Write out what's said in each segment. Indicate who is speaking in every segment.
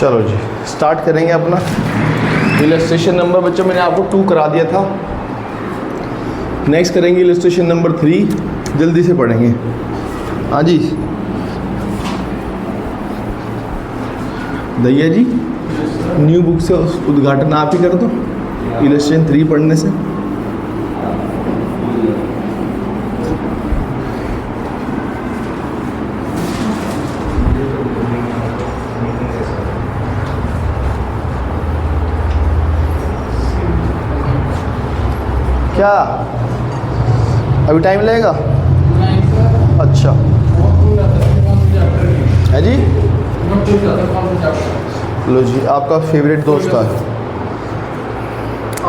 Speaker 1: चलो जी स्टार्ट करेंगे अपना इलस्ट्रेशन नंबर। बच्चों मैंने आपको 2 करा दिया था। नेक्स्ट करेंगे इलस्ट्रेशन नंबर 3, जल्दी से पढ़ेंगे। हाँ जी दैया जी, न्यू बुक से उद्घाटन आप ही कर दो इलस्ट्रेशन 3 पढ़ने से। क्या अभी टाइम लगेगा? अच्छा है जी। लो जी, आपका फेवरेट दोस्त था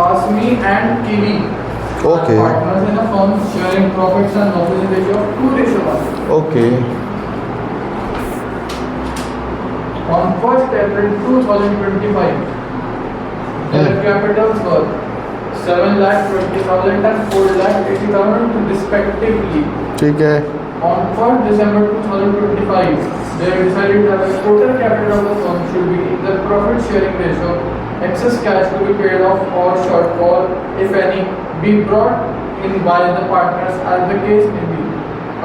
Speaker 2: Asmi and Kiwi
Speaker 1: Okay.
Speaker 2: are partners in a firm sharing profits and losses in the ratio of 2:1.
Speaker 1: Okay.
Speaker 2: On 1st April 2025, their capitals were 7,20,000 and 4,80,000 respectively.
Speaker 1: ठीक है।
Speaker 2: On 1st December 2025, they decided that the total capital of the firm should be in the profit sharing ratio, excess cash to be paid off or shortfall, if any, be brought in by the partners as the case may be.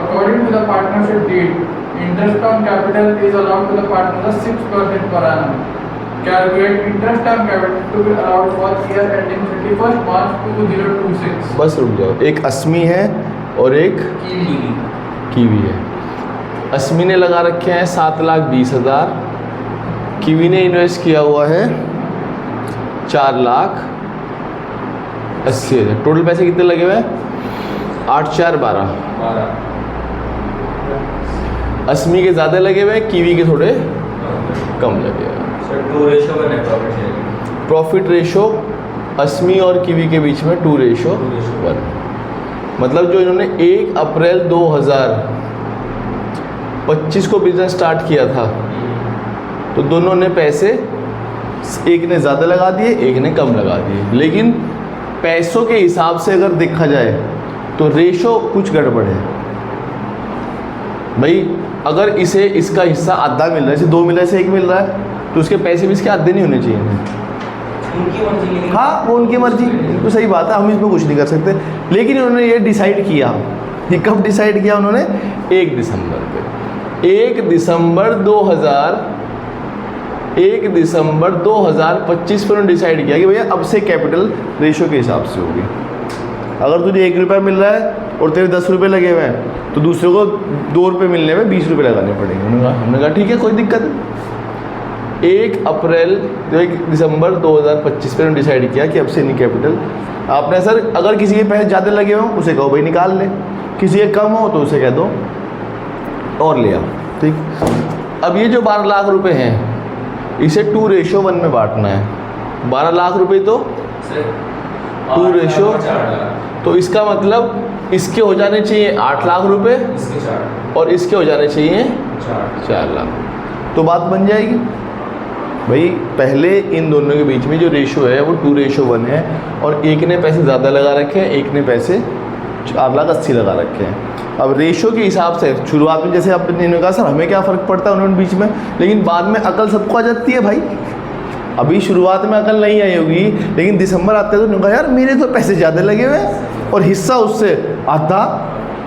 Speaker 2: According to the partnership deed, interest on capital is allowed to the partners at 6% per annum. Calculate interest on capital to be allowed for year ending 31st March 2026.
Speaker 1: बस रुक जाओ, एक अस्मी है और एक kiwi है। अस्मी ने लगा रखे हैं 7,20,000, कीवी ने इन्वेस्ट किया हुआ है 4,80,000। टोटल पैसे कितने लगे हुए हैं? 8 4 12। अस्मी के ज़्यादा लगे हुए हैं, कीवी के थोड़े कम लगे हुए हैं। प्रॉफिट रेशो अस्मी और कीवी के बीच में 2:1। मतलब जो इन्होंने 1 अप्रैल 2025 को बिजनेस स्टार्ट किया था, तो दोनों ने पैसे, एक ने ज़्यादा लगा दिए, एक ने कम लगा दिए। लेकिन पैसों के हिसाब से अगर देखा जाए तो रेशो कुछ गड़बड़ है भाई। अगर इसे इसका हिस्सा आधा मिल रहा है, इसे 2 मिल रहा है, इसे 1 मिल रहा है, तो उसके पैसे भी इसके आधे नहीं होने चाहिए। हाँ वो उनकी मर्जी, तो सही बात है, हम इसमें कुछ नहीं कर सकते। लेकिन उन्होंने ये डिसाइड किया, ये कब डिसाइड किया उन्होंने? 1 दिसंबर पे। 1 दिसंबर 2025 पर उन्होंने डिसाइड किया कि भैया अब से कैपिटल रेशो के हिसाब से होगी। अगर तुझे 1 रुपया मिल रहा है और तेरे 10 रुपये लगे हुए हैं, तो दूसरे को 2 रुपये मिलने में 20 रुपये लगाने पड़ेंगे। हमने कहा ठीक है, कोई दिक्कत नहीं। 1 दिसंबर 2025 पे उन्होंने डिसाइड किया कि अब से नहीं कैपिटल। आपने सर अगर किसी के पैसे ज़्यादा लगे हों उसे कहो भाई निकाल ले, किसी के कम हो तो उसे कह दो और ले आओ। ठीक। अब ये जो 12 लाख रुपए हैं, इसे 2:1 में बांटना है। 12 लाख रुपए तो 2:, तो इसका मतलब इसके हो जाने चाहिए 8 लाख रुपए और इसके हो जाने चाहिए 4 लाख। तो बात बन जाएगी भाई। पहले इन दोनों के बीच में जो रेशो है वो 2:1 है, और एक ने पैसे ज़्यादा लगा रखे हैं, एक ने पैसे 4,80,000 लगा रखे हैं। अब रेशो के हिसाब से शुरुआत में जैसे आपने कहा सर हमें क्या फ़र्क पड़ता है उन्होंने बीच में, लेकिन बाद में अकल सबको आ जाती है भाई। अभी शुरुआत में अकल नहीं आई होगी, लेकिन दिसंबर आते तो उन्होंने कहा यार मेरे तो पैसे ज़्यादा लगे हुए हैं और हिस्सा उससे आधा,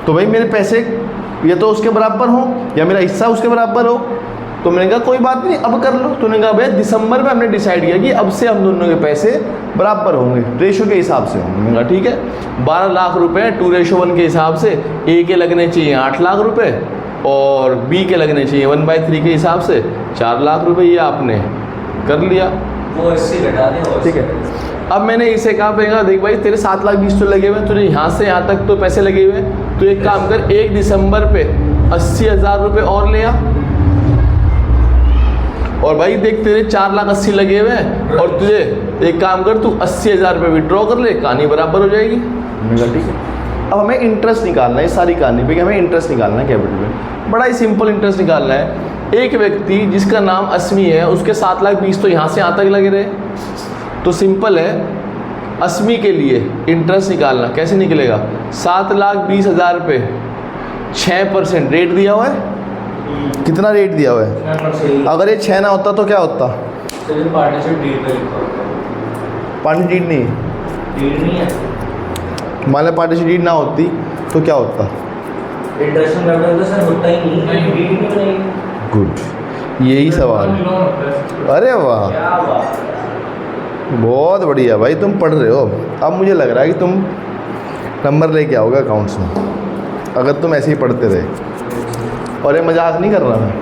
Speaker 1: तो भाई मेरे पैसे या तो उसके बराबर हो या मेरा हिस्सा उसके बराबर हो। तो मैंने कहा कोई बात नहीं, अब कर लो। तो उन्होंने कहा भैया दिसंबर में हमने डिसाइड किया कि अब से हम दोनों के पैसे बराबर होंगे, रेशो के हिसाब से होंगे। मैंने कहा ठीक है। 12 लाख रुपए 2:1 के हिसाब से ए के लगने चाहिए 8 लाख रुपए और बी के लगने चाहिए 1/3 के हिसाब से 4 लाख रुपए। ये आपने कर लिया,
Speaker 3: वो इससे घटा दें।
Speaker 1: ठीक है। अब मैंने इसे कहा भैया देख भाई तेरे 7,20,000 तो लगे हुए हैं, तुझे यहाँ से यहाँ तक तो पैसे लगे हुए हैं, तो एक काम कर 1 दिसंबर पे 80,000 रुपये और ले आ। और भाई देख तेरे 4,80,000 लगे हुए हैं और तुझे एक काम कर तू 80,000 रुपये विड्रॉ कर ले, कहानी बराबर हो जाएगी। मैंने कहा ठीक है। अब हमें इंटरेस्ट निकालना है, सारी कहानी पे कि हमें इंटरेस्ट निकालना है कैपिटल में। बड़ा ही सिंपल इंटरेस्ट निकालना है। एक व्यक्ति जिसका नाम अस्मी है उसके 7,20,000 तो यहाँ से यहाँ तक लगे रहे, तो सिंपल है अस्मी के लिए इंटरेस्ट निकालना। कैसे निकलेगा? 7,20,000 रुपये 6% रेट दिया हुआ है। कितना रेट दिया हुआ है? अगर ये 6 ना होता तो क्या होता?
Speaker 3: सर पार्टनरशिप डीड पे लिखा होता है।
Speaker 1: पार्टनर डीड नहीं,
Speaker 3: डीड नहीं है।
Speaker 1: मान लो पार्टनरशिप डीड ना होती तो क्या होता?
Speaker 3: इंटरेस्ट कैपिटल तो सर होता ही नहीं, डीड नहीं बनेगी।
Speaker 1: गुड, यही सवाल है।
Speaker 2: लोन होता है।
Speaker 1: अरे वाह,
Speaker 3: क्या बात है।
Speaker 1: बहुत बढ़िया भाई, तुम पढ़ रहे हो। अब मुझे लग रहा है कि तुम नंबर लेके आओगे अकाउंट्स में, अगर तुम ऐसे ही पढ़ते रहे। और ये मजाक नहीं कर रहा मैं।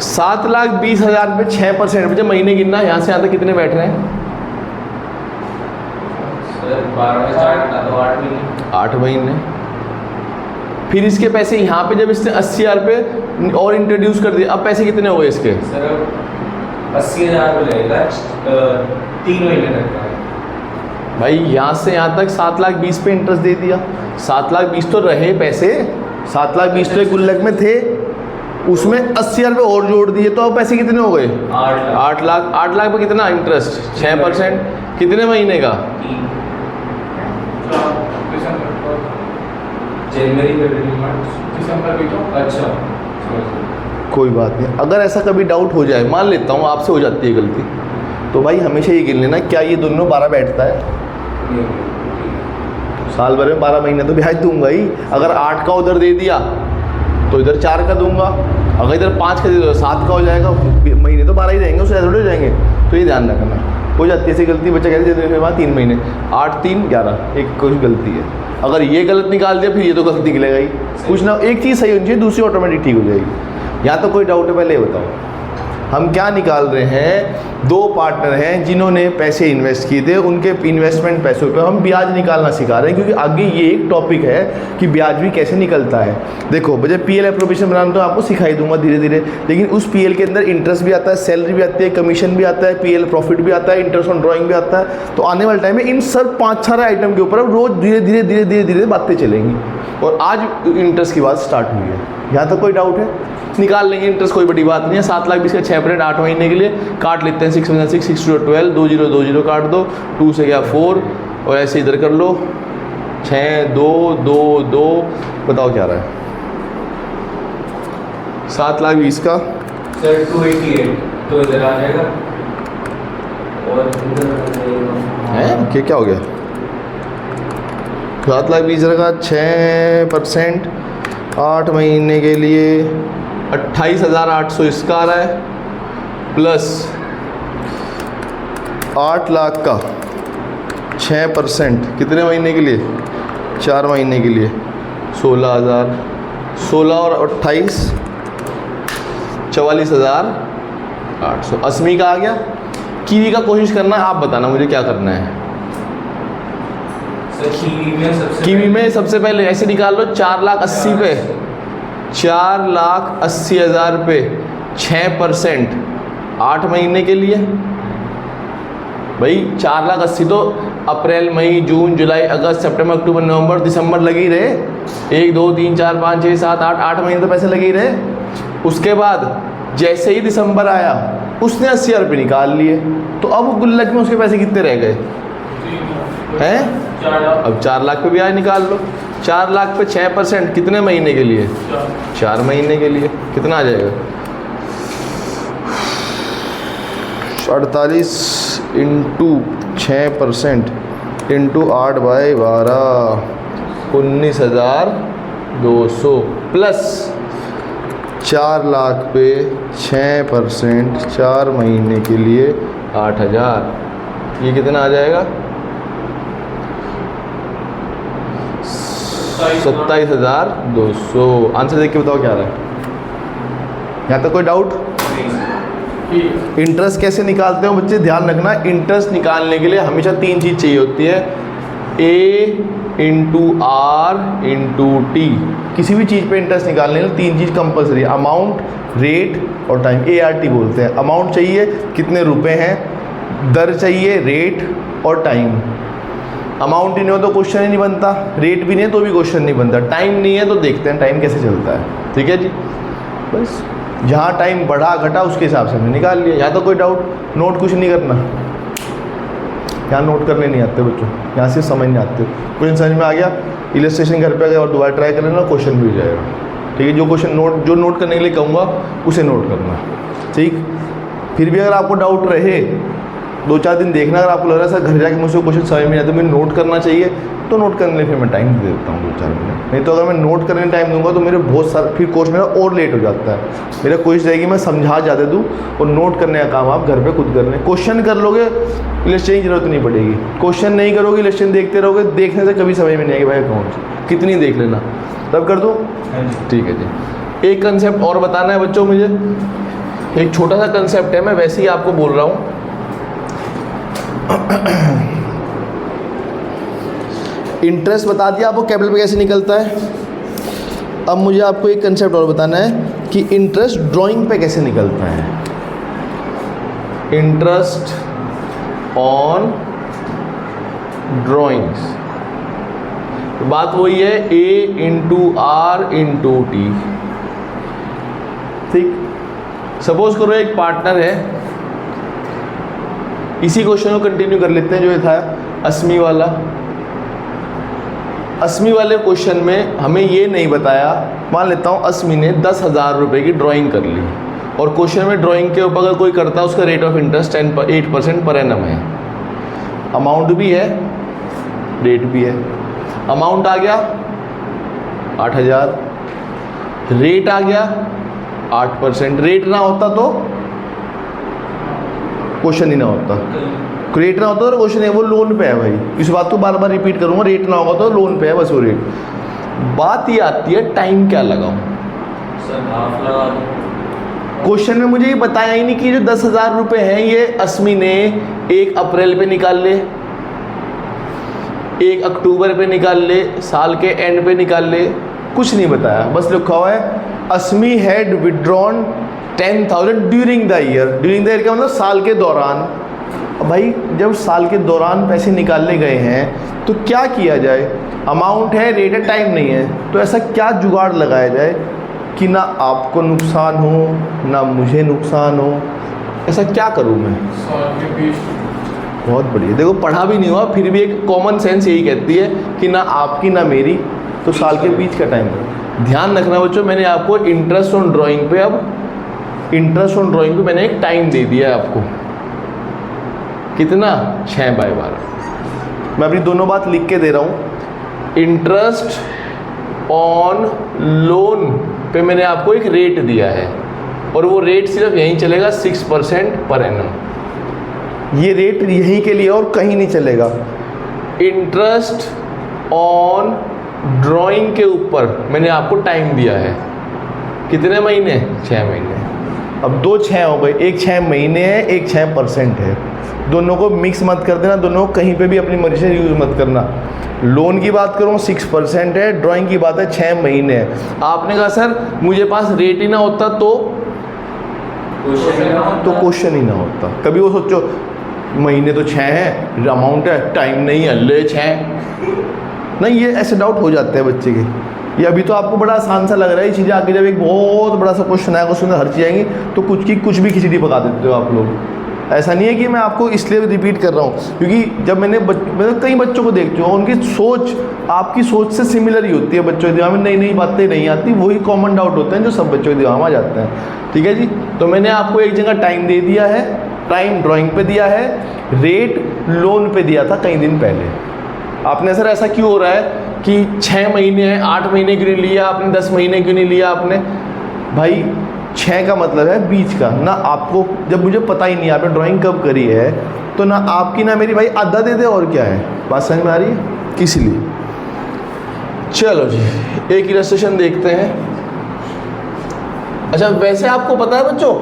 Speaker 1: 7,20,000 पे 6% मुझे महीने गिनना, यहाँ से यहाँ तक कितने बैठ रहे हैं?
Speaker 3: सर 12 में स्टार्ट था तो 8 महीने।
Speaker 1: 8 महीने। फिर इसके पैसे यहाँ पे जब इसने 80,000 पे और इंट्रोड्यूस कर दिया, अब पैसे कितने हो गए इसके?
Speaker 3: सर 80,000 को लगेगा 3 महीने तक का।
Speaker 1: भाई यहाँ से यहाँ तक 7,20,000 पे इंटरेस्ट दे दिया। 7,20,000 तो रहे पैसे, 7,20,000 तो एक गुल्लक में थे, उसमें 80,000 पे और जोड़ दिए, तो अब पैसे कितने हो गए?
Speaker 3: 8 लाख।
Speaker 1: 8 लाख पे कितना इंटरेस्ट? 6%। कितने महीने का?
Speaker 3: 3
Speaker 2: दिसंबर
Speaker 3: जनवरी फरवरी मार्च।
Speaker 2: दिसंबर भी तो
Speaker 3: अच्छा
Speaker 1: कोई बात नहीं, अगर ऐसा कभी डाउट हो जाए, मान लेता हूँ आपसे हो जाती है गलती, तो भाई हमेशा ये गिन लेना क्या ये दोनों 12 बैठता है? साल भर में 12 महीने तो ब्याज दूंगा ही। अगर 8 का उधर दे दिया तो इधर 4 का दूंगा, अगर इधर 5 का दे दो 7 का हो जाएगा। महीने तो 12 ही रहेंगे, उससे थोड़े हो जाएंगे। तो ये ध्यान रखना, हो जाती है ऐसी गलती। बच्चा कहते हैं फिर बाद 3 महीने, 8 3 11, एक कुछ गलती है। अगर ये गलत निकाल दिया फिर ये तो गलत निकलेगा ही। कुछ ना, एक चीज़ सही होनी चाहिए, दूसरी ऑटोमेटिक ठीक हो जाएगी। यहाँ तो कोई डाउट है? पहले ये बताओ हम क्या निकाल रहे हैं। 2 पार्टनर हैं जिन्होंने पैसे इन्वेस्ट किए थे, उनके इन्वेस्टमेंट पैसों पे हम ब्याज निकालना सिखा रहे हैं, क्योंकि आगे ये एक टॉपिक है कि ब्याज भी कैसे निकलता है। देखो मुझे पीएल एप्रोप्रिएशन बनाना तो आपको सिखाई दूंगा धीरे धीरे, लेकिन उस पीएल के अंदर इंटरेस्ट भी आता है, सैलरी भी आती है, कमीशन भी आता है, पीएल प्रॉफिट भी आता है, इंटरेस्ट ऑन ड्राइंग भी आता है। तो आने वाले टाइम में इन सब 5-6 आइटम के ऊपर अब रोज धीरे धीरे धीरे धीरे धीरे बातें चलेंगी। और आज इंटरेस्ट की बात स्टार्ट हुई है। यहाँ तक कोई डाउट है? निकाल लेंगे इंटरेस्ट, कोई बड़ी बात नहीं है। 7,20,000 का 6% 8 महीने के लिए काट लेते हैं। 6 × 6 6 × 12, 2 0 2 0 काट दो, 2 से गया 4, और ऐसे इधर कर लो 6 2 2 2। बताओ क्या रहा है? 7,20,000 का
Speaker 3: सर 288 तो इधर आ जाएगा, और इधर
Speaker 1: है क्या हो गया? 7,20,000 का 6% 8 महीने के लिए 28,800 इसका आ रहा है, प्लस 8 लाख का 6% कितने महीने के लिए? 4 महीने के लिए 16,000। 16 और 28 44,800। 80 का आ गया। कीवी का कोशिश करना है, आप बताना मुझे क्या करना है।
Speaker 3: सर
Speaker 1: कीवी में सबसे पहले ऐसे निकाल लो 4,80,000 पे, 4,80,000 पे 6% 8 महीने के लिए। भाई 4,80,000 तो अप्रैल मई जून जुलाई अगस्त सितंबर अक्टूबर नवंबर दिसंबर लगे ही रहे। 1 2 3 4 5 6 7 8 महीने तो पैसे लगे ही रहे। उसके बाद जैसे ही दिसंबर आया उसने 80,000 रुपये निकाल लिए, तो अब गुल्लक में उसके पैसे कितने रह गए हैं?
Speaker 2: 4 लाख।
Speaker 1: अब 4 लाख पे ब्याज निकाल लो। 4 लाख पे 6% कितने महीने के लिए? 4 महीने के लिए। कितना आ जाएगा? 48 × 6% × 8/12 19,200 प्लस 4 लाख पे 6% 4 महीने के लिए 8,000। ये कितना आ जाएगा? 27,200। आंसर देख के बताओ क्या आ रहा है? यहाँ तक कोई डाउट? इंटरेस्ट कैसे निकालते हो बच्चे? ध्यान रखना, इंटरेस्ट निकालने के लिए हमेशा 3 चीज़ चाहिए होती है, A × R × T। किसी भी चीज़ पे इंटरेस्ट निकालने के लिए 3 चीज़ कंपलसरी है, अमाउंट, रेट और टाइम। ART बोलते हैं। अमाउंट चाहिए कितने रुपए हैं, दर चाहिए, रेट और टाइम। अमाउंट ही नहीं हो तो क्वेश्चन ही नहीं बनता, रेट भी नहीं है तो भी क्वेश्चन नहीं बनता, टाइम नहीं है तो देखते हैं टाइम कैसे चलता है। ठीक है जी, बस जहाँ टाइम बढ़ा घटा उसके हिसाब से हमने निकाल लिया। यहाँ तो कोई डाउट? नोट कुछ नहीं करना, यहाँ नोट करने नहीं आते बच्चों, यहाँ से समझ नहीं आते। क्वेश्चन समझ में आ गया, इलस्ट्रेशन घर पे आ गया और दोबारा ट्राई कर लेना, क्वेश्चन भी हो जाएगा। ठीक है, जो क्वेश्चन जो नोट करने के लिए कहूँगा उसे नोट करना। ठीक। फिर भी अगर आपको डाउट रहे 2-4 दिन देखना, अगर आपको लग रहा है सर घर जाके मुझसे क्वेश्चन समझ में नहीं आता, मुझे नोट करना चाहिए, तो नोट करने के लिए फिर मैं टाइम दे देता हूँ 2-4 मिनट। नहीं तो अगर मैं नोट करने टाइम दूंगा तो मेरे बहुत सारा फिर कोर्स मेरा और लेट हो जाता है। मेरा कोशिश रहेगी मैं समझा ज़्यादा दूँ और नोट करने का काम आप घर पे खुद कर लें। क्वेश्चन कर लोगे लेक्चर की जरूरत नहीं पड़ेगी, क्वेश्चन नहीं करोगे लेक्चर देखते रहोगे, देखने से कभी समझ में नहीं आएगी भाई अकाउंट कितनी देख लेना। तब कर दूँ? ठीक है जी। एक कंसेप्ट और बताना है बच्चों मुझे, एक छोटा सा कंसेप्ट है, मैं वैसे ही आपको बोल रहा हूँ। इंटरेस्ट बता दिया आपको कैपिटल पे कैसे निकलता है। अब मुझे आपको एक कंसेप्ट और बताना है कि इंटरेस्ट ड्राइंग पे कैसे निकलता है। इंटरेस्ट ऑन ड्राइंग्स, बात वही है A into R into T। ठीक, सपोज करो एक पार्टनर है, इसी क्वेश्चन को कंटिन्यू कर लेते हैं जो ये था 80 वाला। 80 वाले क्वेश्चन में हमें ये नहीं बताया, मान लेता हूँ 80 ने 10,000 रुपये की ड्राइंग कर ली और क्वेश्चन में ड्राइंग के ऊपर अगर कोई करता है उसका rate of interest 8% per annum है। अमाउंट भी है, रेट भी है। अमाउंट आ गया 8,000, रेट आ गया 8%। रेट ना होता तो क्वेश्चन ही ना होता, रेट ना होता तो क्वेश्चन है वो लोन पे है भाई। इस बात को बार बार रिपीट करूंगा, रेट ना होगा तो लोन पे है बस वो रेट। बात ये आती है टाइम क्या लगाऊं। क्वेश्चन में मुझे ये बताया ही नहीं कि जो 10,000 रुपये हैं ये 80 ने 1 अप्रैल पे निकाल ले, 1 अक्टूबर पे निकाल ले, साल के एंड पे निकाल ले, कुछ नहीं बताया। बस लिखा हुआ है 80 had withdrawn 10,000 during the year. During the year का मतलब साल के दौरान। अब भाई जब साल के दौरान पैसे निकालने गए हैं तो क्या किया जाए, अमाउंट है, रेट है, टाइम नहीं है, तो ऐसा क्या जुगाड़ लगाया जाए कि ना आपको नुकसान हो ना मुझे नुकसान हो। ऐसा क्या करूँ मैं?
Speaker 2: साल के बीच
Speaker 1: बहुत बढ़िया, देखो पढ़ा भी नहीं हुआ फिर भी एक कॉमन सेंस यही कहती है कि ना आपकी ना मेरी, तो साल के बीच का टाइम। ध्यान रखना बच्चों, मैंने आपको इंटरेस्ट ऑन ड्राइंग पे, अब इंटरेस्ट ऑन ड्राइंग पे मैंने एक टाइम दे दिया है आपको, कितना 6/12। मैं अपनी दोनों बात लिख के दे रहा हूँ। इंटरेस्ट ऑन लोन पे मैंने आपको एक रेट दिया है और वो रेट सिर्फ यहीं चलेगा 6% पर एनम। ये रेट यहीं के लिए और कहीं नहीं चलेगा। इंटरेस्ट ऑन ड्राइंग के ऊपर मैंने आपको टाइम दिया है, कितने महीने? 6 महीने। अब 2 6 हो गए, एक 6 महीने है, एक 6% है। दोनों को मिक्स मत कर देना, दोनों को कहीं पे भी अपनी मर्जी से यूज़ मत करना। लोन की बात करूँ 6% है, ड्राइंग की बात है 6 महीने है। आपने कहा सर मुझे पास रेट ही ना होता तो क्वेश्चन ही ना होता। कभी वो सोचो महीने तो 6 है, अमाउंट है, टाइम नहीं है, ले 6 नहीं, ये ऐसे डाउट हो जाते हैं बच्चे के। ये अभी तो आपको बड़ा आसान सा लग रहा है, ये चीज़ें आगे जब एक बहुत बड़ा सा क्वेश्चन आएगा उसमें हर चीज़ आएंगी तो कुछ भी खिचड़ी पका देते हो आप लोग। ऐसा नहीं है कि मैं आपको इसलिए रिपीट कर रहा हूँ क्योंकि जब मैंने कई बच्चों को देखते हो, उनकी सोच आपकी सोच से सिमिलर ही होती है। बच्चों के दिमाग में नई नई बातें नहीं आती, वही कॉमन डाउट होते हैं जो सब बच्चों के दिमाग में आ जाते हैं। ठीक है जी, तो मैंने आपको एक जगह टाइम दे दिया है, टाइम ड्राइंग पे दिया है, रेट लोन पे दिया था कई दिन पहले। आपने सर ऐसा क्यों हो रहा है कि 6 महीने हैं, 8 महीने क्यों नहीं लिया आपने, 10 महीने क्यों नहीं लिया आपने? भाई 6 का मतलब है बीच का ना। आपको जब मुझे पता ही नहीं आपने ड्राइंग कब करी है तो ना आपकी ना मेरी, भाई आधा दे दे और क्या है। बात समझ में आ रही है? इसीलिए चलो जी एक इलस्ट्रेशन देखते हैं। अच्छा वैसे आपको पता है बच्चों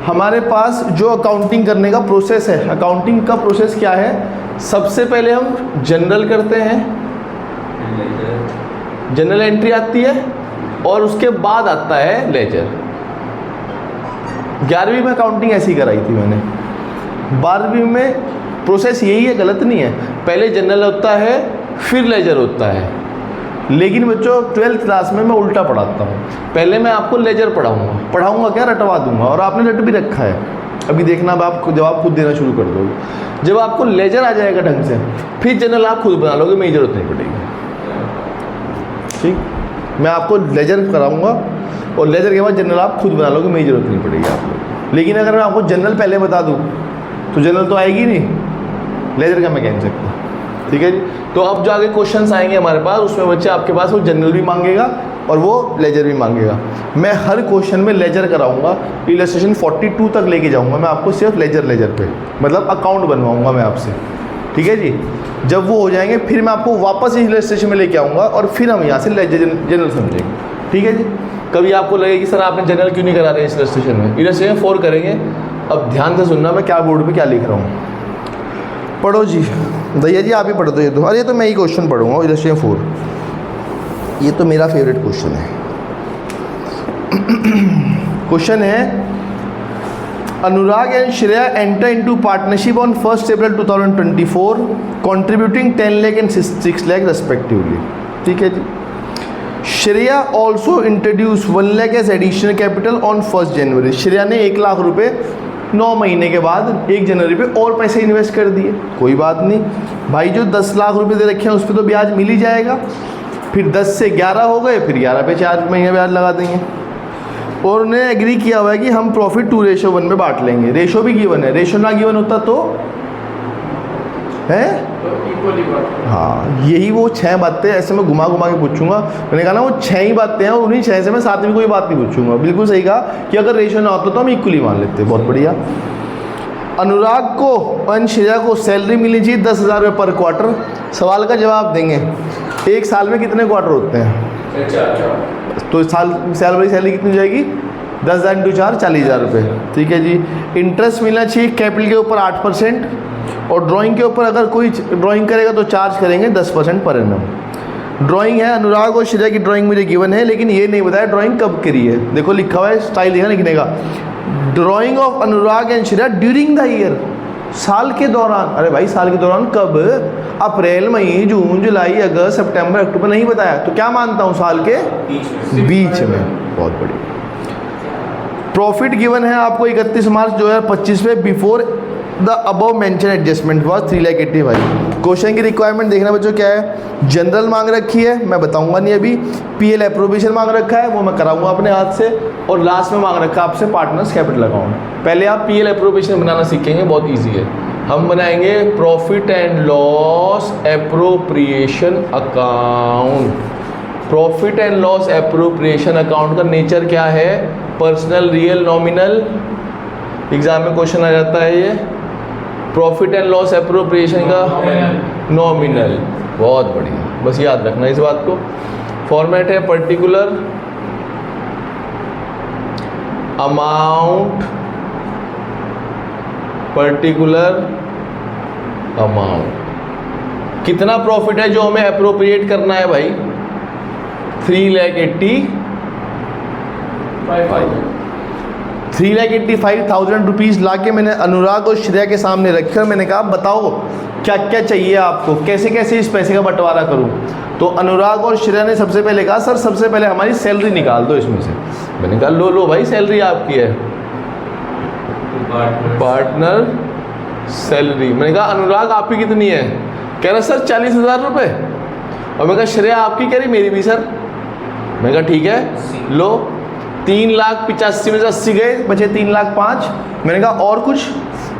Speaker 1: हमारे पास जो अकाउंटिंग करने का प्रोसेस है, अकाउंटिंग का प्रोसेस क्या है? सबसे पहले हम जनरल करते हैं, जनरल एंट्री आती है और उसके बाद आता है लेजर। 11वीं में अकाउंटिंग ऐसी कराई थी मैंने, 12वीं में प्रोसेस यही है, गलत नहीं है। पहले जनरल होता है फिर लेजर होता है, लेकिन बच्चों 12th क्लास में मैं उल्टा पढ़ाता हूँ। पहले मैं आपको लेजर पढ़ाऊँगा क्या, रटवा दूंगा, और आपने रट भी रखा है। अभी देखना अब आप जवाब खुद देना शुरू कर दोगे। जब आपको लेजर आ जाएगा ढंग से फिर जनरल आप खुद बना लोगे, मेरी जरूरत नहीं पड़ेगी। ठीक, मैं आपको लेजर कराऊंगा और लेजर के बाद जनरल आप खुद बना लोगे, मेरी जरूरत नहीं पड़ेगी आप लोग। लेकिन अगर मैं आपको जनरल पहले बता दूँ तो जनरल तो आएगी नहीं, लेजर का मैं कह नहीं सकता। ठीक है जी। तो अब जो आगे क्वेश्चंस आएंगे हमारे पास, उसमें बच्चे आपके पास वो जनरल भी मांगेगा और वो लेजर भी मांगेगा। मैं हर क्वेश्चन में लेजर कराऊंगा, इलस्ट्रेशन 42 तक लेके जाऊंगा मैं आपको, सिर्फ लेजर पे, मतलब अकाउंट बनवाऊंगा मैं आपसे। ठीक है जी। जब वो हो जाएंगे फिर मैं आपको वापस इलस्ट्रेशन में लेके आऊँगा और फिर हम यहाँ से लेजर जनरल समझेंगे। ठीक है जी। कभी आपको लगे कि सर आपने जनरल क्यों नहीं करा रहे इस इलस्ट्रेशन में, इलस्ट्रेशन 4 करेंगे। अब ध्यान से सुनना मैं क्या बोर्ड पे क्या लिख रहा हूँ। पढ़ो जी भैया जी, आप ही पढ़ दो ये तो। अरे ये तो मैं ही क्वेश्चन पढ़ूंगा, इलस्ट्रेशन 4, ये तो मेरा फेवरेट क्वेश्चन है। क्वेश्चन है, Anurag and Shreya enter into partnership on 1 April 2024 contributing 10 lakh and 6 lakh respectively. ठीक है जी। Shreya also introduce 1 lakh as additional capital on 1 January. Shreya ने 1 लाख रुपए 9 महीने के बाद 1 जनवरी पे और पैसे इन्वेस्ट कर दिए। कोई बात नहीं भाई, जो 10 लाख रुपए दे रखे हैं उस पर तो ब्याज मिल ही जाएगा। फिर 10 से 11 हो गए, फिर 11 पे 4 महीने ब्याज लगा देंगे। और उन्हें एग्री किया हुआ है कि हम प्रॉफिट 2:1 में बांट लेंगे। रेशो भी गिवन है, रेशो ना गिवन होता तो है, हाँ यही वो 6 बातें ऐसे मैं घुमा घुमा के पूछूंगा। मैंने कहा ना वो 6 ही बातें हैं और उन्हीं 6 से मैं 7वीं कोई बात नहीं पूछूंगा। बिल्कुल सही कहा कि अगर रेशो ना होता तो हम इक्वली मान लेते। बहुत बढ़िया। अनुराग को और श्रेया को सैलरी मिलनी चाहिए 10,000 रुपये पर क्वार्टर। सवाल का जवाब देंगे, एक साल में कितने क्वार्टर होते हैं? 4। तो सैलरी कितनी हो जाएगी? 10,000 × 4 40,000 रुपये। ठीक है जी। इंटरेस्ट मिलना चाहिए कैपिटल के ऊपर 8% और ड्राइंग के ऊपर अगर कोई ड्राइंग करेगा तो चार्ज करेंगे 10% पर एनम। ड्राइंग है अनुराग और श्रेया की ड्राइंग मुझे गिवन है, लेकिन ये नहीं बताया ड्राइंग कब करी है। देखो लिखा हुआ है, स्टाइल देखा लिखने का, drying of Anurag and Shreya during the year, साल के दौरान। अरे भाई साल के दौरान कब? अप्रैल, मई, जून, जुलाई, अगस्त, सितंबर, अक्टूबर नहीं बताया, तो क्या मानता हूँ? साल के बीच में। बहुत बढ़िया। प्रॉफिट गिवन है आपको 31 मार्च 2025 में before the above mention adjustment was 3,85,000। Question की रिक्वायरमेंट देखना बच्चों क्या है? जनरल मांग रखी है, मैं बताऊंगा नहीं अभी। पीएल अप्रोवेशन मांग रखा है, वो मैं कराऊंगा अपने हाथ से। और लास्ट में मांग रखा है आपसे पार्टनर्स कैपिटल अकाउंट। पहले आप पीएल अप्रोवेशन बनाना सीखेंगे, बहुत ईजी है। हम बनाएंगे profit and loss appropriation account. Profit and loss appropriation account का नेचर क्या है? Personal, real, nominal. एग्जाम में क्वेश्चन आ जाता है ये। प्रॉफिट एंड लॉस एप्रोप्रिएशन का नॉमिनल। बहुत बढ़िया, बस याद रखना इस बात को। फॉर्मेट है पर्टिकुलर अमाउंट, पर्टिकुलर अमाउंट। कितना प्रॉफिट है जो हमें अप्रोप्रिएट करना है भाई? 3,85,000 रुपीज़ ला के मैंने अनुराग और श्रेया के सामने रखे और मैंने कहा बताओ क्या क्या चाहिए आपको, कैसे कैसे इस पैसे का बंटवारा करूं। तो अनुराग और श्रेया ने सबसे पहले कहा सर सबसे पहले हमारी सैलरी निकाल दो इसमें से। मैंने कहा लो भाई सैलरी आपकी है, पार्टनर सैलरी। मैंने कहा अनुराग आपकी कितनी है? कह रहा सर 40,000 रुपये। और मैंने कहा श्रेया आपकी? कह रही मेरी भी सर। मैंने कहा ठीक है लो। 3,85,000 में से 80 गए, बचे 3,05,000। मैंने कहा और कुछ?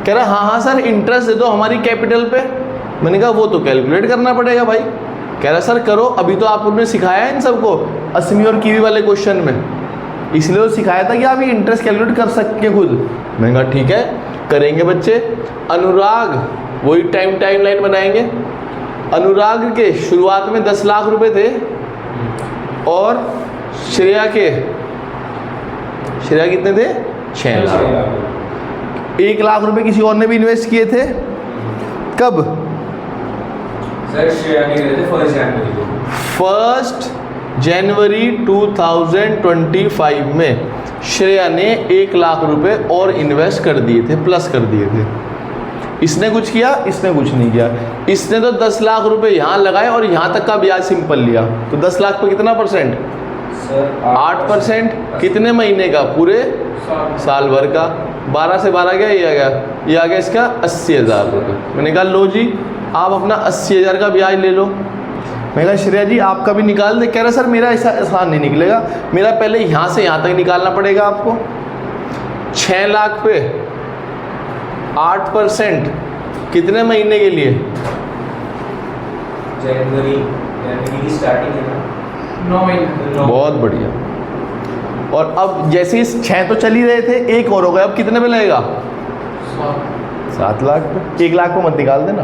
Speaker 1: कह रहा हाँ सर इंटरेस्ट दे दो हमारी कैपिटल पे। मैंने कहा वो तो कैलकुलेट करना पड़ेगा भाई। कह रहा सर करो, अभी तो आपने सिखाया है इन सबको 80वीं और कीवी वाले क्वेश्चन में, इसलिए तो सिखाया था कि आप ये इंटरेस्ट कैलकुलेट कर सकते खुद। मैंने कहा ठीक है करेंगे बच्चे। अनुराग वही टाइम लाइन बनाएंगे। अनुराग के शुरुआत में 10 लाख रुपए थे और श्रेया कितने थे? 6 लाख। 1 लाख रुपए किसी और ने भी इन्वेस्ट किए थे। कब?
Speaker 3: सर श्रेया ने किए थे
Speaker 1: 1 जनवरी 2025 में श्रेया ने 1 लाख रुपए और इन्वेस्ट कर दिए थे, प्लस कर दिए थे। इसने कुछ किया, इसने कुछ नहीं किया। इसने तो 10 लाख रुपए यहाँ लगाए और यहाँ तक का ब्याज सिंपल लिया। तो 10 लाख पे कितना परसेंट? 8%। कितने महीने का? पूरे साल भर का। 12 से 12 क्या ये आ गया इसका 80,000 रुपये। मैंने कहा लो जी आप अपना 80,000 का ब्याज ले लो। मैंने कहा श्रेया जी आपका भी निकाल दे। कह रहा सर मेरा ऐसा आसान नहीं निकलेगा, मेरा पहले यहाँ से यहाँ तक निकालना पड़ेगा आपको। 6 लाख पे 8% कितने महीने के लिए?
Speaker 3: जनवरी की स्टार्टिंग है ना,
Speaker 2: 9 महीने।
Speaker 1: बहुत बढ़िया। और अब जैसे इस 6 तो चल ही रहे थे, एक और हो गया, अब कितने पे लगेगा? 7 लाख पे। 1 लाख पे मत निकाल देना।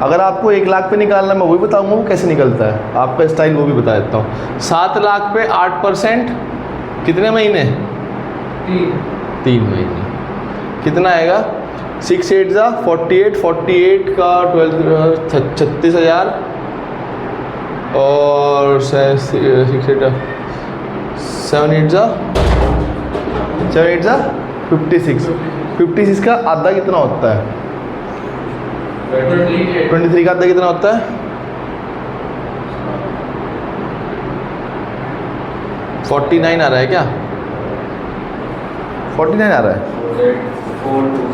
Speaker 1: अगर आपको 1 लाख पे निकालना, मैं वही बताऊंगा वो कैसे निकलता है, आपका स्टाइल वो भी बता देता हूँ। 7 लाख पे 8% कितने महीने? 3 महीने। कितना आएगा? 6 8 जा 48, 48 का 12 36,000 और 6 8 7 8 जा 56। 56 का आधा कितना होता है? 23 का आधा कितना होता है? 49 आ रहा है क्या? 49 आ रहा है?
Speaker 3: 4 2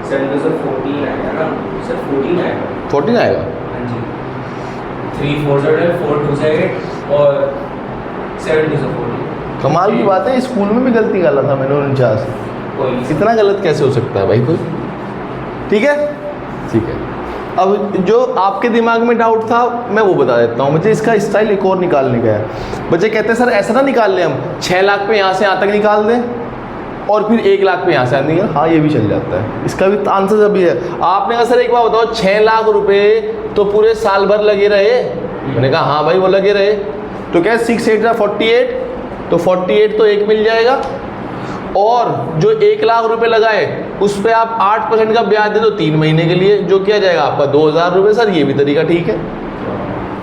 Speaker 3: 7 2 14 आएगा ना सर, 14 आएगा।
Speaker 1: 14 आएगा।
Speaker 3: हाँ जी, 3 4 4 2 और 7 2 14।
Speaker 1: कमाल की बात है, स्कूल में भी गलती कर रहा था मैंने 49।
Speaker 3: कोई
Speaker 1: इतना गलत कैसे हो सकता है भाई कोई? ठीक है, ठीक है। अब जो आपके दिमाग में डाउट था मैं वो बता देता हूँ। मुझे इसका स्टाइल एक और निकालने का है। बच्चे कहते हैं सर ऐसा ना निकाल लें, हम 6 लाख पे यहाँ से यहाँ तक निकाल दें और फिर 1 लाख पे यहाँ से यहाँ निकाल। हाँ, ये भी चल जाता है, इसका भी आंसर अभी है। आपने कहा सर एक बार बताओ, 6 लाख रुपए तो पूरे साल भर लगे रहे? मैंने कहा हाँ भाई वो लगे रहे। तो क्या 6 8 48, तो 48 तो एक मिल जाएगा, और जो 1 लाख रुपए लगाए उस पे आप 8% का ब्याज दे दो 3 महीने के लिए, जो किया जाएगा आपका 2,000 रुपये। सर ये भी तरीका ठीक है।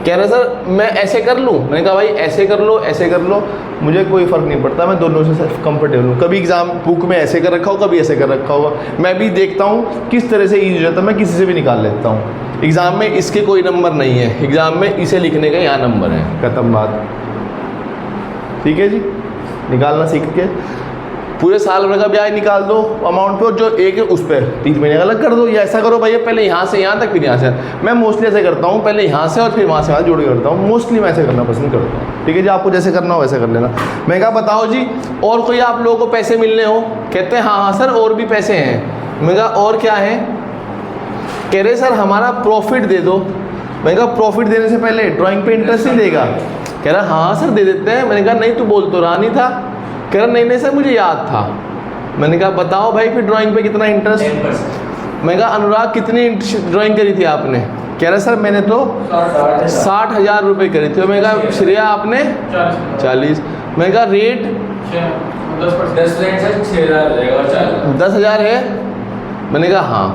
Speaker 1: कह रहे सर मैं ऐसे कर लूँ? मैंने कहा भाई ऐसे कर लो, ऐसे कर लो, मुझे कोई फ़र्क नहीं पड़ता, मैं दोनों से कंफर्टेबल हूँ। कभी एग्ज़ाम बुक में ऐसे कर रखा हो, कभी ऐसे कर रखा होगा, मैं भी देखता हूँ किस तरह से ईजी हो जाता है, मैं किसी से भी निकाल लेता हूँ। एग्ज़ाम में इसके कोई नंबर नहीं है, एग्ज़ाम में इसे लिखने का यहाँ नंबर है, खत्म बात। ठीक है जी, निकालना सीख के पूरे साल भर का ब्याज निकाल दो अमाउंट पे, और जो एक है उस पर 3 महीने का अलग कर दो। या ऐसा करो भैया पहले यहाँ से यहाँ तक फिर यहाँ से। मैं मोस्टली ऐसे करता हूँ, पहले यहाँ से और फिर वहाँ से वहाँ जोड़ के करता हूँ। मोस्टली मैं ऐसे करना पसंद करता हूँ। ठीक है जी, आपको जैसे करना हो वैसे कर लेना। मैं कहा बताओ जी और कोई आप लोगों को पैसे मिलने हो? कहते हैं हाँ हाँ सर और भी पैसे हैं। मैं कहा और क्या है? कह रहे सर हमारा प्रॉफिट दे दो। मैंने कहा प्रॉफिट देने से पहले ड्राइंग पे इंटरेस्ट नहीं देगा? कह रहा हाँ सर दे देते हैं। मैंने कहा नहीं तू बोल तो रहा नहीं था। कह रहा नहीं नहीं सर मुझे याद था। मैंने कहा बताओ भाई फिर ड्राइंग पे कितना इंटरेस्ट?
Speaker 3: 10%।
Speaker 1: मैं कहा अनुराग कितनी ड्राइंग करी थी आपने? कह रहा सर मैंने तो 60,000 रुपये करी थी। मैंने कहा श्रेया आपने 40। मैंने कहा रेट
Speaker 3: 10% से 6,000 हो जाएगा और 4,000।
Speaker 1: 10,000 है? मैंने कहा हाँ।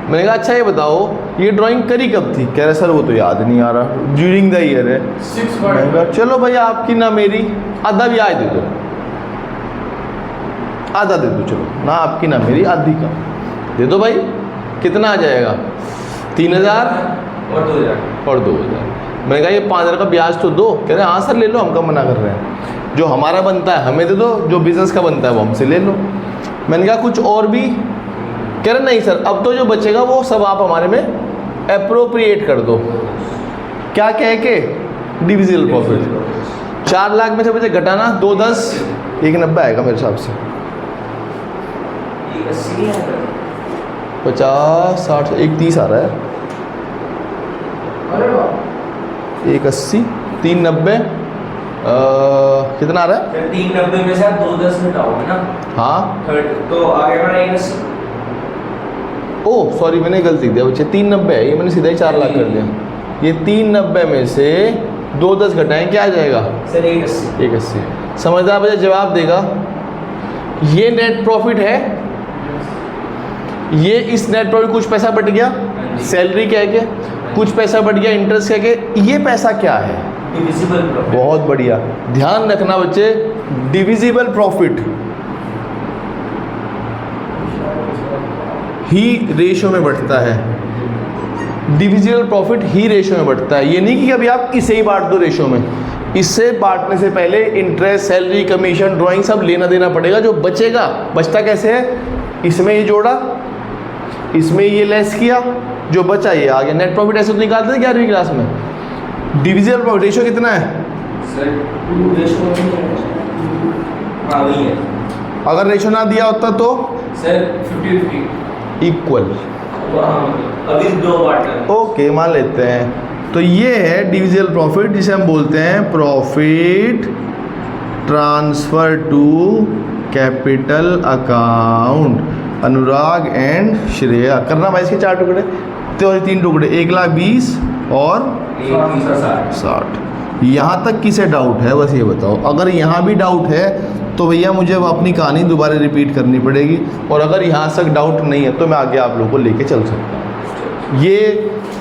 Speaker 1: मैंने कहा अच्छा ये बताओ ये ड्राइंग करी कब थी? कह रहा सर वो तो याद नहीं आ रहा, ड्यूरिंग द ईयर है। मैंने कहा चलो भाई आपकी ना मेरी, आधा ब्याज दे दो, आधा दे दो, चलो ना आपकी ना मेरी, आधी का दे दो भाई। कितना आ जाएगा? 3,000
Speaker 3: और 2,000
Speaker 1: और 2,000। मैंने कहा ये 5,000 का ब्याज तो दो। कह रहे हाँ सर ले लो, हम कब मना कर रहे हैं, जो हमारा बनता है हमें दे दो, जो बिज़नेस का बनता है वो हमसे ले लो। मैंने कहा कुछ और भी? कह रहे नहीं सर अब तो जो बचेगा वो सब आप हमारे में अप्रोप्रिएट कर दो। क्या कह के? Divisible profit. 4 लाख में से बचे घटाना 2 10 190 आएगा मेरे हिसाब से। 50 60 130 आ रहा है।
Speaker 2: अरे वाह
Speaker 1: 180 390 कितना आ रहा है?
Speaker 3: 390 में से आप 2 10 घटाओगे ना,
Speaker 1: हाँ
Speaker 3: तो आगे बढ़ा 180।
Speaker 1: ओह सॉरी मैंने गलती दिया बच्चे, 390 है ये, मैंने सीधा ही 4 लाख कर दिया। ये 390 में से 2 10 घटाएं क्या आ जाएगा?
Speaker 3: सर 180।
Speaker 1: 180। समझदार बच्चा जवाब देगा। ये नेट प्रॉफिट है, ये इस नेट प्रॉफिट कुछ पैसा बट गया सैलरी कह के, कुछ पैसा बट गया इंटरेस्ट कह के, ये पैसा क्या है?
Speaker 3: Divisible profit.
Speaker 1: बहुत बढ़िया, ध्यान रखना बच्चे, डिविजिबल प्रॉफिट ही रेशो में बढ़ता है। डिविजिबल प्रॉफिट ही रेशो में बढ़ता है। ये नहीं कि अभी आप इसे ही बांट दो रेशो में, इससे बांटने से पहले इंटरेस्ट सैलरी कमीशन ड्राइंग सब लेना देना पड़ेगा। जो बचेगा, बचता कैसे है? इसमें ये जोड़ा, इसमें ये लेस किया, जो बचा ये आ गया। नेट प्रॉफिट ऐसे तो निकालते थे 11वीं क्लास में। डिविजिबल प्रॉफिट रेशो कितना है?
Speaker 3: सर रेशो हाँ वही है
Speaker 1: अगर रेशो ना दिया होता तो
Speaker 3: सर 50-50
Speaker 1: इक्वल।
Speaker 3: अभी 2 पार्टनर।
Speaker 1: ओके, मान लेते हैं। तो ये है डिविजिबल प्रॉफिट, जिसे हम बोलते हैं profit transfer to capital account. Anurag and Shreya, करना भाई इसके 4 टुकड़े तो 3 टुकड़े, 1,20,000 और 60। यहाँ तक किसे डाउट है बस ये बताओ। अगर यहाँ भी डाउट है तो भैया मुझे अब अपनी कहानी दोबारा रिपीट करनी पड़ेगी, और अगर यहाँ तक डाउट नहीं है तो मैं आगे आप लोगों को लेके चल सकता हूँ। ये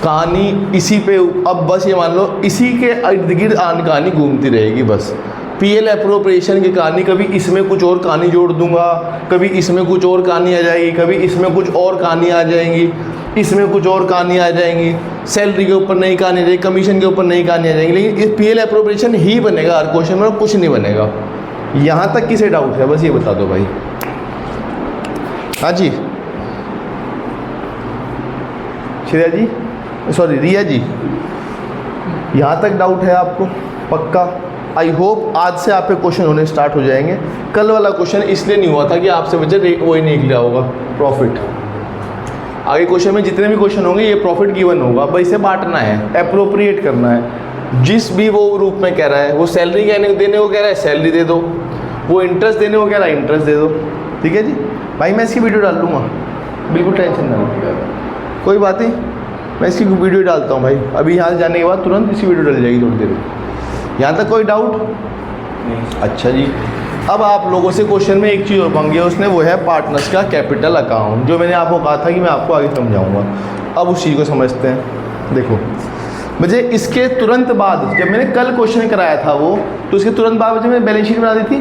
Speaker 1: कहानी इसी पे, अब बस ये मान लो इसी के इर्द गिर्द कहानी घूमती रहेगी बस। पीएल अप्रोप्रिएशन की कहानी, कभी इसमें कुछ और कहानी जोड़ दूंगा, कभी इसमें कुछ और कहानी आ जाएगी, कभी इसमें कुछ और कहानी आ जाएंगी, इसमें कुछ और कहानी आ जाएंगी, सैलरी के ऊपर नई कहानी आ जाएगी, कमीशन के ऊपर नई कहानी आ जाएगी, लेकिन इस पीएल अप्रोप्रिएशन ही बनेगा हर क्वेश्चन में, कुछ नहीं बनेगा। यहाँ तक किसे डाउट है बस ये बता दो भाई। हाँ जी श्रेया जी, सॉरी रिया जी, यहाँ तक डाउट है आपको पक्का? आई होप आज से आप पे क्वेश्चन होने स्टार्ट हो जाएंगे। कल वाला क्वेश्चन इसलिए नहीं हुआ था कि आपसे बजट वही नहीं निकला होगा प्रॉफिट। आगे क्वेश्चन में जितने भी क्वेश्चन होंगे ये प्रॉफिट गिवन होगा, अब इसे बांटना है, अप्रोप्रिएट करना है। जिस भी वो रूप में कह रहा है, वो सैलरी देने को कह रहा है सैलरी दे दो, वो इंटरेस्ट देने को कह रहा है इंटरेस्ट दे दो। ठीक है जी भाई, मैं इसकी वीडियो डाल दूँगा, बिल्कुल टेंशन ना लो, कोई बात नहीं, मैं इसकी वीडियो डालता हूँ भाई। अभी यहाँ से जाने के बाद तुरंत इसकी वीडियो डल जाएगी थोड़ी देर में। यहाँ तक कोई डाउट? अच्छा जी, अब आप लोगों से क्वेश्चन में एक चीज़ और मांगी है उसने, वो है पार्टनर्स का कैपिटल अकाउंट, जो मैंने आपको कहा था कि मैं आपको आगे समझाऊंगा। अब उस चीज़ को समझते हैं। देखो मुझे इसके तुरंत बाद, जब मैंने कल क्वेश्चन कराया था वो, तो उसके तुरंत बाद मुझे मैंने बैलेंस शीट बना दी थी,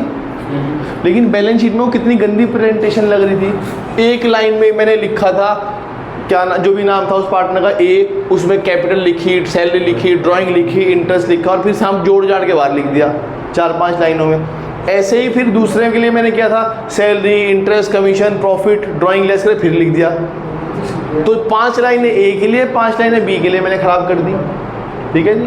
Speaker 1: लेकिन बैलेंस शीट में वो कितनी गंदी प्रेजेंटेशन लग रही थी। एक लाइन में मैंने लिखा था क्या जो भी नाम था उस पार्टनर का ए, उसमें कैपिटल लिखी, सैलरी लिखी, ड्राइंग लिखी, इंटरेस्ट लिखा, और फिर हम जोड़ जाड़ के बाहर लिख दिया 4-5 लाइनों में। ऐसे ही फिर दूसरे के लिए मैंने किया था, salary, interest, commission, profit, drawing less कर फिर लिख दिया। तो 5 लाइनें ए के लिए, 5 लाइनें बी के लिए मैंने ख़राब कर दी। ठीक है जी,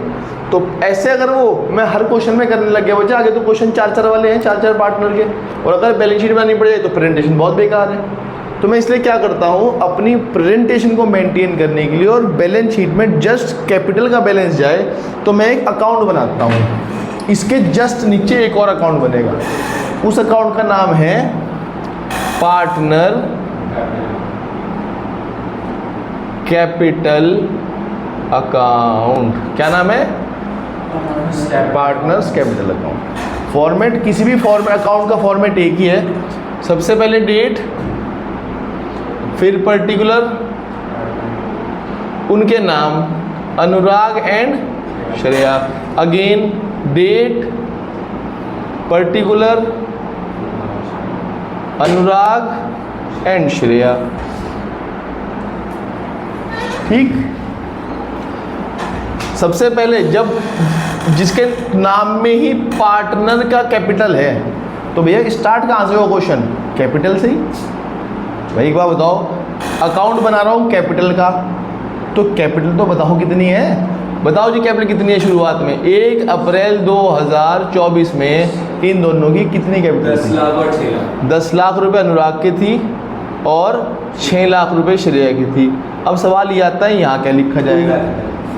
Speaker 1: तो ऐसे अगर वो मैं हर क्वेश्चन में करने लग गया बच्चा, आगे तो क्वेश्चन 4-4 वाले हैं, 4-4 पार्टनर के, और अगर बैलेंस शीट बनानी पड़ जाए तो प्रेजेंटेशन बहुत बेकार है। तो मैं इसलिए क्या करता हूँ, अपनी प्रेजेंटेशन को मेंटेन करने के लिए और बैलेंस शीट में जस्ट कैपिटल का बैलेंस जाए, तो मैं एक अकाउंट बनाता हूँ। इसके जस्ट नीचे एक और अकाउंट बनेगा, उस अकाउंट का नाम है पार्टनर कैपिटल अकाउंट। क्या नाम है? Partners capital account. फॉर्मेट किसी भी फॉर्मेट अकाउंट का फॉर्मेट एक ही है, सबसे पहले डेट, फिर पर्टिकुलर, उनके नाम Anurag and Shreya, again date, particular, Anurag and Shreya. ठीक, सबसे पहले जब जिसके नाम में ही पार्टनर का कैपिटल है, तो भैया स्टार्ट कहाँ से हो क्वेश्चन? कैपिटल से ही। भाई एक बार बताओ, अकाउंट बना रहा हूँ कैपिटल का, तो कैपिटल तो बताओ कितनी है? बताओ जी कैपिटल कितनी है शुरुआत में? 1 अप्रैल 2024 में इन दोनों की कितनी कैपिटल?
Speaker 3: 10 लाख और 6 लाख।
Speaker 1: 10 लाख रुपए अनुराग की थी और 6 लाख रुपए श्रेया की थी। अब सवाल ये आता है यहाँ क्या लिखा जाएगा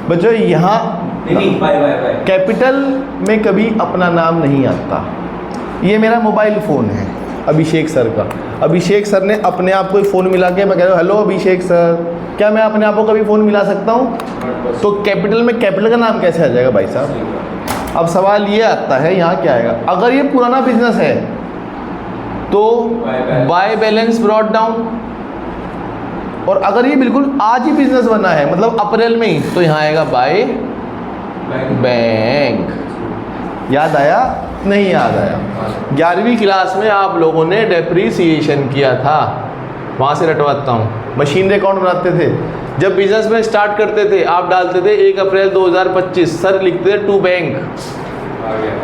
Speaker 1: बच्चों? यहाँ
Speaker 3: नहीं, बाय
Speaker 1: कैपिटल में कभी अपना नाम नहीं आता। ये मेरा मोबाइल फ़ोन है अभिषेक सर का। अभिषेक सर ने अपने आप को फ़ोन मिला के, मैं कह रहा हूँ हेलो अभिषेक सर, क्या मैं अपने आप को कभी फ़ोन मिला सकता हूँ? तो कैपिटल में कैपिटल का नाम कैसे आ जाएगा भाई साहब? अब सवाल ये आता है यहाँ क्या आएगा? अगर ये पुराना बिजनेस है तो बाय बैलेंस ब्रॉट डाउन, और अगर ये बिल्कुल आज ही बिजनेस बना है मतलब अप्रैल में ही, तो यहाँ आएगा बाय बैंक। याद आया? नहीं याद आया? 11वीं क्लास में आप लोगों ने डेप्रीसिएशन किया था, वहाँ से रटवाता हूँ। मशीनरी अकाउंट बनाते थे, जब बिजनेस में स्टार्ट करते थे आप डालते थे 1 अप्रैल 2025, सर लिखते थे टू बैंक,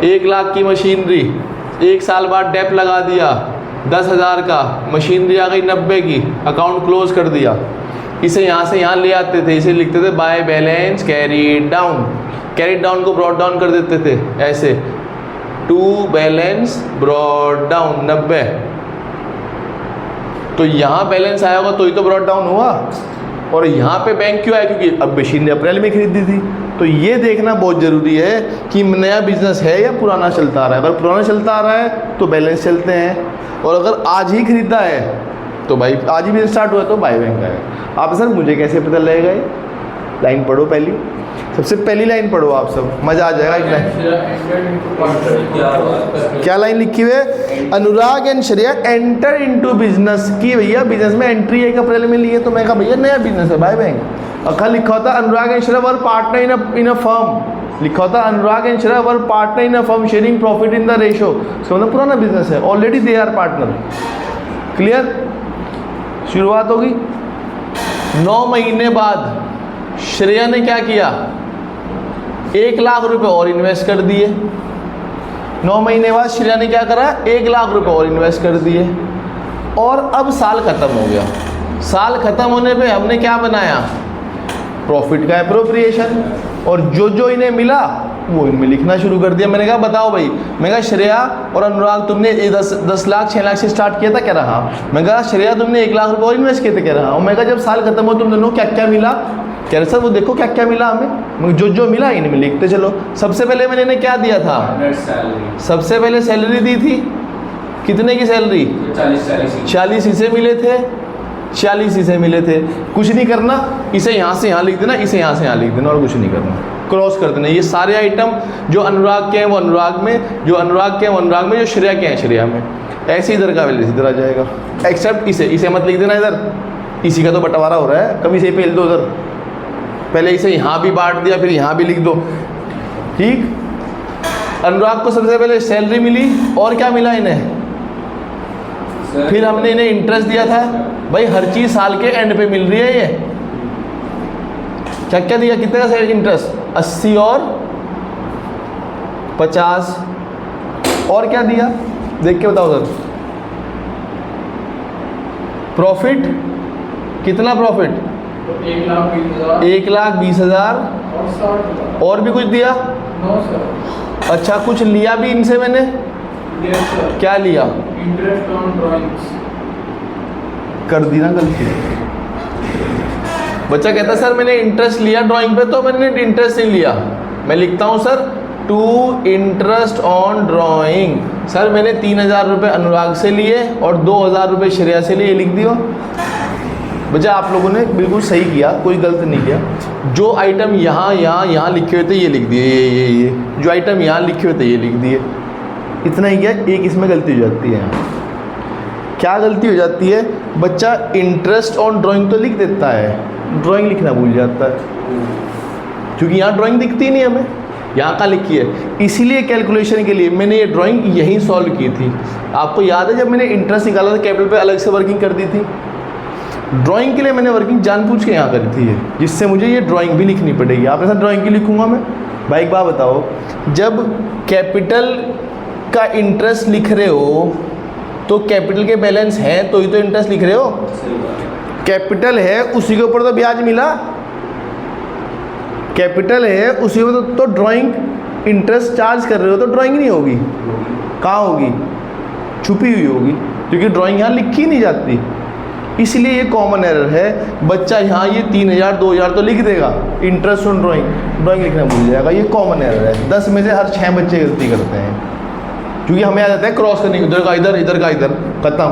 Speaker 1: 1 लाख की मशीनरी, 1 साल बाद डेप लगा दिया 10,000 का, मशीनरी आ गई 90 की, अकाउंट क्लोज कर दिया। इसे यहाँ से यहाँ ले आते थे, इसे लिखते थे by balance carried down, carried down को ब्रॉट डाउन कर देते थे ऐसे, टू बैलेंस ब्रॉट डाउन 90, तो यहाँ बैलेंस आया होगा तो ही तो ब्रॉट डाउन हुआ। और यहाँ पे बैंक क्यों आया? क्योंकि अब मशीन ने अप्रैल में खरीदी थी। तो ये देखना बहुत ज़रूरी है कि नया बिजनेस है या पुराना चलता आ रहा है। अगर पुराना चलता आ रहा है तो बैलेंस चलते हैं, और अगर आज ही खरीदा है तो भाई आज ही बिजनेस स्टार्ट हुआ तो बाय बैंक आएगा। आप सर मुझे कैसे पता लगेगा? ये लाइन पढ़ो, पहली सबसे पहली लाइन पढ़ो आप सब, मज़ा आ जाएगा। एक लाइन क्या लाइन लिखी हुई है? Anurag and Shreya enter into business की। भैया बिजनेस में एंट्री 1 अप्रैल में ली है, तो मैं कहा भैया नया बिजनेस है बाय बैंक। अखा लिखा होता Anurag and Shreya were partner in a firm, लिखा होता Anurag and Shreya were partner in a firm sharing profit in the ratio. इसका मतलब पुराना बिजनेस है, already they are partner. Clear? शुरुआत होगी 9 महीने बाद। श्रेया ने क्या किया? 1 लाख रुपए और इन्वेस्ट कर दिए। 9 महीने बाद श्रेया ने क्या करा? 1 लाख रुपए और इन्वेस्ट कर दिए। और अब साल ख़त्म हो गया। साल ख़त्म होने पे हमने क्या बनाया? प्रॉफिट का एप्रोप्रिएशन। और जो जो इन्हें मिला वो इनमें लिखना शुरू कर दिया। मैंने कहा बताओ भाई, मैं कहा श्रेया और अनुराग तुमने 10 लाख 6 लाख से स्टार्ट किया था, कह रहा। मैं कहा श्रेया तुमने 1 लाख रुपए और इन्वेस्ट किए थे, कह रहा। और मैं कहा जब साल खत्म हो तुम दोनों क्या क्या मिला? कह रहे सर वो देखो क्या क्या मिला हमें। जो जो मिला इनमें लिखते चलो। सबसे पहले मैंने इन्हें क्या दिया था? सबसे पहले सैलरी दी थी। कितने की सैलरी? 40 इसे मिले थे, 40 इसे मिले थे। कुछ नहीं करना, इसे यहाँ से यहाँ लिख देना, इसे यहाँ से यहाँ लिख देना, और कुछ नहीं करना, क्रॉस कर देना। ये सारे आइटम जो अनुराग के हैं वो अनुराग में, जो अनुराग के हैं वो अनुराग में, जो श्रेया के हैं श्रेया में। ऐसे इधर का वैल्यू इधर आ जाएगा, एक्सेप्ट इसे मत लिख देना इधर, इसी का तो बंटवारा हो रहा है। कभी इसे पेल दो उधर, पहले इसे यहाँ भी बांट दिया फिर यहाँ भी लिख दो। ठीक? अनुराग को सबसे पहले सैलरी मिली, और क्या मिला इन्हें? फिर हमने इन्हें इंटरेस्ट दिया था। भाई हर चीज़ साल के एंड पे मिल रही है। ये क्या क्या दिया? कितने का इंटरेस्ट? 80 और 50। और क्या दिया देख के बताओ सर। प्रॉफिट कितना? प्रॉफिट 1,20,000 और भी कुछ दिया?
Speaker 2: No sir.
Speaker 1: अच्छा कुछ लिया भी इनसे मैंने?
Speaker 2: Yes sir.
Speaker 1: क्या लिया?
Speaker 2: Interest on drawings.
Speaker 1: कर दी ना गलती। बच्चा कहता सर मैंने इंटरेस्ट लिया ड्राइंग पे, तो मैंने इंटरेस्ट नहीं लिया। मैं लिखता हूँ sir to interest on drawing. Sir मैंने 3,000 रुपये अनुराग से लिए और 2,000 रुपये श्रेया से लिए, लिख दिया। बच्चा आप लोगों ने बिल्कुल सही किया, कोई गलत नहीं किया। जो आइटम यहाँ लिखे हुए थे ये लिख दिए, ये जो आइटम यहाँ लिखे हुए थे ये लिख दिए। इतना ही किया। एक इसमें गलती हो जाती है। क्या गलती हो जाती है? बच्चा इंटरेस्ट ऑन ड्राइंग तो लिख देता है, ड्राइंग लिखना भूल जाता है, क्योंकि यहाँ ड्राइंग दिखती नहीं हमें। यहाँ का लिखी है, इसीलिए कैलकुलेशन के लिए मैंने ये ड्राइंग यहीं सॉल्व की थी। आपको याद है जब मैंने इंटरेस्ट निकाला था कैपिटल पे अलग से वर्किंग कर दी थी। ड्राइंग के लिए मैंने वर्किंग जानबूझ के यहाँ करी थी ये, जिससे मुझे ये ड्राइंग भी लिखनी पड़ेगी। आपके साथ ड्राइंग की लिखूँगा मैं। भाई एक बात बताओ, जब कैपिटल का इंटरेस्ट लिख रहे हो तो कैपिटल के बैलेंस हैं तो ही तो इंटरेस्ट लिख रहे हो। कैपिटल है उसी के ऊपर तो ब्याज मिला, कैपिटल है उसी में तो ड्राइंग इंटरेस्ट चार्ज कर रहे हो तो ड्राइंग नहीं होगी। कहाँ होगी? छुपी हुई होगी, क्योंकि ड्राइंग यहाँ लिखी नहीं जाती। इसलिए ये कॉमन एरर है। बच्चा यहाँ ये 3,000 2,000 तो लिख देगा, इंटरेस्ट ऑन ड्राइंग लिखना भूल जाएगा। ये कॉमन एरर है। 10 में से हर 6 बच्चे गलती करते हैं, क्योंकि हमें याद आता है क्रॉस करने की, इधर का इधर, इधर का इधर, खत्म।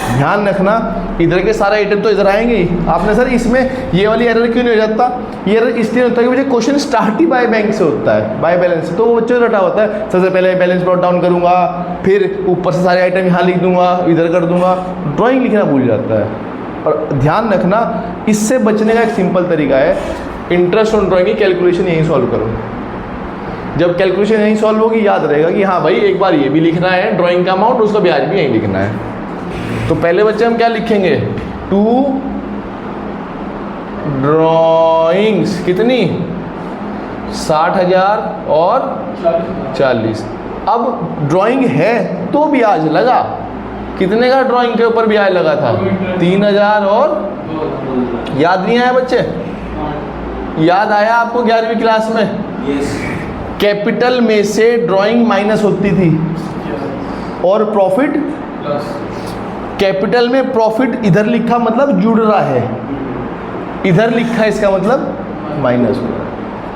Speaker 1: ध्यान रखना इधर के सारे आइटम तो इधर आएंगे ही। आपने सर इसमें ये वाली एरर क्यों नहीं हो जाता? ये एरर इसलिए होता है कि मुझे question start he by bank से होता है, बाय बैलेंस से, तो वो बच्चों रटा होता है। सबसे पहले बैलेंस ब्रॉट डाउन करूँगा, फिर ऊपर से सारे आइटम यहाँ लिख दूंगा, इधर कर दूंगा, ड्राइंग लिखना भूल जाता है। और ध्यान रखना, इससे बचने का एक सिंपल तरीका है, इंटरेस्ट ऑन ड्राइंग की कैलकुलेशन यहीं सॉल्व करो। जब कैलकुलेशन यहीं सॉल्व होगी याद रहेगा कि हाँ भाई एक बार ये भी लिखना है ड्राइंग का अमाउंट, उसका ब्याज भी यहीं लिखना है। तो पहले बच्चे हम क्या लिखेंगे? 2 ड्राइंग्स कितनी? 60,000 और 40। अब ड्राइंग है तो ब्याज लगा। कितने का ड्राइंग के ऊपर ब्याज लगा था? 3,000 और याद नहीं आया बच्चे? याद आया आपको 11वीं क्लास में? कैपिटल में से ड्राइंग माइनस होती थी और प्रॉफिट कैपिटल में प्रॉफिट इधर लिखा मतलब जुड़ रहा है, इधर लिखा है इसका मतलब माइनस हो रहा है।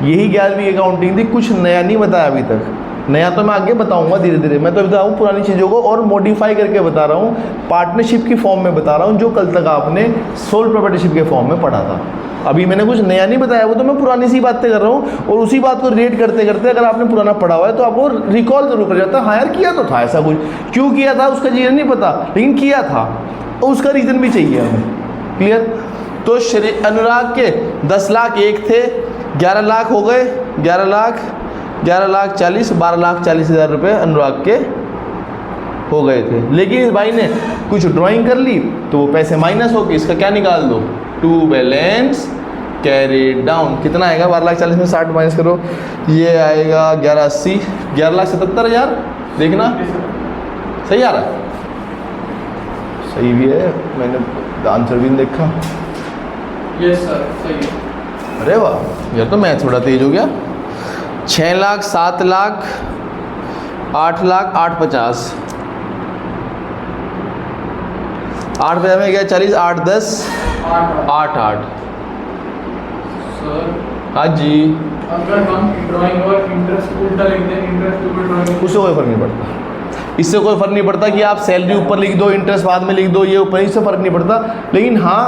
Speaker 1: यही 11वीं अकाउंटिंग थी, कुछ नया नहीं बताया अभी तक। नया तो मैं आगे बताऊंगा धीरे धीरे, मैं तो बता रहा हूँ पुरानी चीज़ों को और मॉडिफाई करके बता रहा हूँ, पार्टनरशिप की फॉर्म में बता रहा हूँ, जो कल तक आपने सोल प्रॉपर्टीशिप के फॉर्म में पढ़ा था। अभी मैंने कुछ नया नहीं बताया, वो तो मैं पुरानी सी बातें कर रहा हूँ, और उसी बात को रेट करते करते अगर आपने पुराना पढ़ा हुआ है तो आपको रिकॉल जरूर कर जाता है, हाँ यार किया तो था ऐसा कुछ, क्यों किया था उसका रीज़न नहीं पता, लेकिन किया था, और उसका रीज़न भी चाहिए हमें। क्लियर? तो श्री अनुराग के 10 लाख एक थे, 11 लाख हो गए, 11 लाख 40, 12,40,000 रुपये अनुराग के हो गए थे। लेकिन इस भाई ने कुछ ड्राइंग कर ली तो वो पैसे माइनस हो गए, इसका क्या निकाल दो, टू बैलेंस कैरी डाउन। कितना आएगा 12,40,000 में 60 माइनस करो, ये आएगा 11,80, 11,77,000। देखना सही आ रहा है, सही भी है, मैंने आंसर भी नहीं देखा।
Speaker 2: यस सर सही है।
Speaker 1: अरे वाह, यार तो मैथ थोड़ा तेज हो गया। 6 लाख 7 लाख 8 लाख 850, 8 में गया 40, 8 10 8 8।
Speaker 2: सर
Speaker 1: हाँ जी,
Speaker 2: अगर हम ड्राइंग और इंटरेस्ट उल्टा लिख दें, इंटरेस्ट ऊपर ड्राइंग,
Speaker 1: उससे कोई फर्क नहीं पड़ता, इससे कोई फर्क नहीं पड़ता कि आप सैलरी ऊपर लिख दो, इंटरेस्ट बाद में लिख दो, ये ऊपर, इससे फर्क नहीं पड़ता। लेकिन हाँ,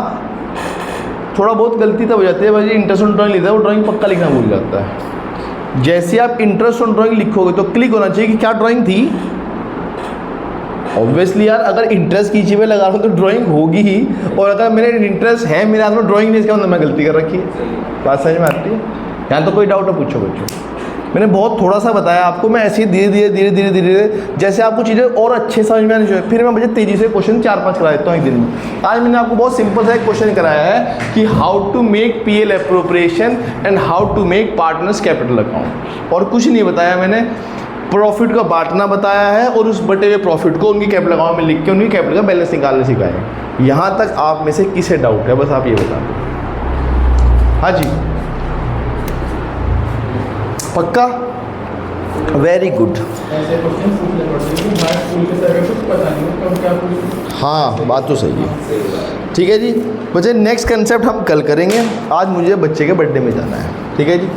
Speaker 1: थोड़ा बहुत गलती तब हो जाती है भाई, इंटरेस्ट ऑन ड्राइंग लिखता है वो ड्राइंग पक्का लिखना भूल जाता है। जैसे आप इंटरेस्ट ऑन ड्राइंग लिखोगे तो क्लिक होना चाहिए कि क्या ड्राइंग थी। ऑब्वियसली यार, अगर इंटरेस्ट की चीज़ में लगा रहा हूँ तो ड्राइंग होगी ही, और अगर मेरे इंटरेस्ट है मेरे हाथ में ड्राइंग नहीं, इसका मतलब मैं गलती कर रखी है। बात समझ में आती है? यहाँ तो कोई डाउट है, पूछो बच्चों। मैंने बहुत थोड़ा सा बताया आपको, मैं ऐसे ही धीरे धीरे जैसे आपको चीज़ें और अच्छे समझ में आनी चाहिए, फिर मैं मुझे तेज़ी से क्वेश्चन 4-5 करा देता हूँ एक दिन में। आज मैंने आपको बहुत सिंपल सा एक क्वेश्चन कराया है कि how to make PL appropriation and how to make partners capital account, और कुछ नहीं बताया मैंने। प्रॉफिट का बांटना बताया है, और उस बटे हुए प्रॉफिट को उनकी कैपिटल अकाउंट में लिख के उनकी कैपिटल का बैलेंस निकालने सिखाया है। यहाँ तक आप में से किसे डाउट है, बस आप ये बता दो। हाँ जी, पक्का? Very good.
Speaker 2: ऐसे क्वेश्चन पूछने पड़ते हैं कि हमारे स्कूल के सर कुछ पता नहीं है तो क्या पूछें।
Speaker 1: हाँ, बात तो सही है। ठीक है जी बच्चे, नेक्स्ट कंसेप्ट हम कल करेंगे। आज मुझे बच्चे के बर्थडे में जाना है, ठीक है जी?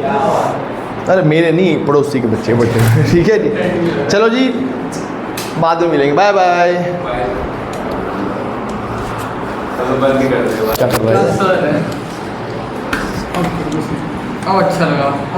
Speaker 1: अरे मेरे नहीं, पड़ोसी के बच्चे के बर्थडे में। ठीक है जी, चलो जी, बाद में मिलेंगे, बाय बाय। क्या कर रहा है?
Speaker 2: सर अब अच्छा लगा।